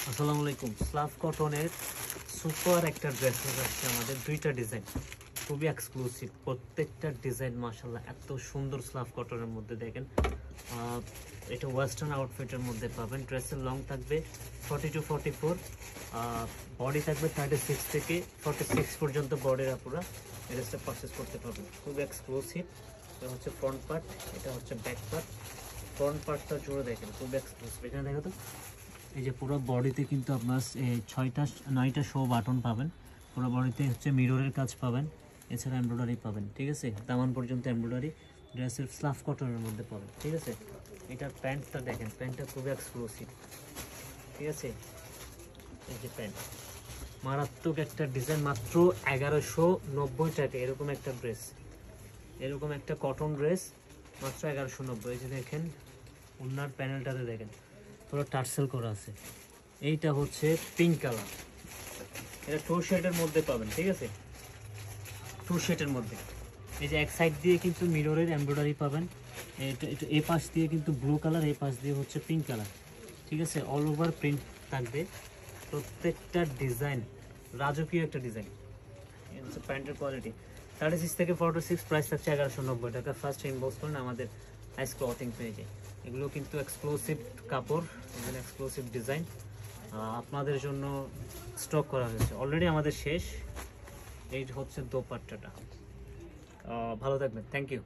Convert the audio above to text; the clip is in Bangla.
আসসালামু আলাইকুম। স্লাভ কটনের সুপার একটা ড্রেস আসছে আমাদের, দুইটা ডিজাইন খুবই এক্সক্লুসিভ। প্রত্যেকটা ডিজাইন মাশাআল্লাহ এত সুন্দর। স্লাভ কটনের মধ্যে দেখেন, এটা ওয়েস্টার্ন আউটফিটের মধ্যে পাবেন। ড্রেসের লং থাকবে 40 to 44, বডি থাকবে 36 থেকে 46 পর্যন্ত বডির আপুরা এই ড্রেসটা পারচেস করতে পারবেন। খুব এক্সক্লুসিভ। এটা হচ্ছে ফ্রন্ট পার্ট, এটা হচ্ছে ব্যাক পার্ট। ফ্রন্ট পার্টটা জুড়ে দেখেন খুব এক্সক্লুসিভ। এখানে দেখো তো, এই যে পুরো বডিতে কিন্তু আপনার 9টা শো বাটন পাবেন। পুরো বডিতে হচ্ছে মিররের কাজ পাবেন, এছাড়া এমব্রয়ডারি পাবেন। ঠিক আছে, দামান পর্যন্ত এমব্রয়ডারি। ড্রেসের স্লাভ কটনের মধ্যে পাবেন। ঠিক আছে, এটার প্যান্টটা দেখেন, প্যান্টটা খুবই এক্সক্লুসিভ। ঠিক আছে, এই যে প্যান্ট, মারাত্মক একটা ডিজাইন। মাত্র 1190 টাকা এরকম একটা ড্রেস, এরকম একটা কটন ড্রেস মাত্র 1190। এই যে দেখেন ওনার প্যানেলটাতে দেখেন পুরো টার্সেল করা আছে। এইটা হচ্ছে পিঙ্ক কালার, এটা টু শেডের মধ্যে পাবেন। ঠিক আছে, টু শেডের মধ্যে। এই যে এক সাইড দিয়ে কিন্তু মিররের এমব্রয়ডারি পাবেন। এটা এই পাশ দিয়ে কিন্তু ব্লু কালার, এই পাশ দিয়ে হচ্ছে পিঙ্ক কালার। ঠিক আছে, অল ওভার প্রিন্ট থাকবে। প্রত্যেকটা ডিজাইন রাজকীয় একটা ডিজাইন। এই হচ্ছে প্যান্টের কোয়ালিটি। 36 থেকে 46, প্রাইস থাকছে 1190 টাকা। ফার্স্ট ইনবক্স করুন আমাদের আইস ক্লথিং পেজে। এগুলো কিন্তু এক্সক্লুসিভ কাপড়, এগুলো এক্সক্লুসিভ ডিজাইন আপনাদের জন্য স্টক করা হয়েছে। অলরেডি আমাদের শেষ। এই হচ্ছে দোপাট্টাটা। ভালো থাকবেন, থ্যাংক ইউ।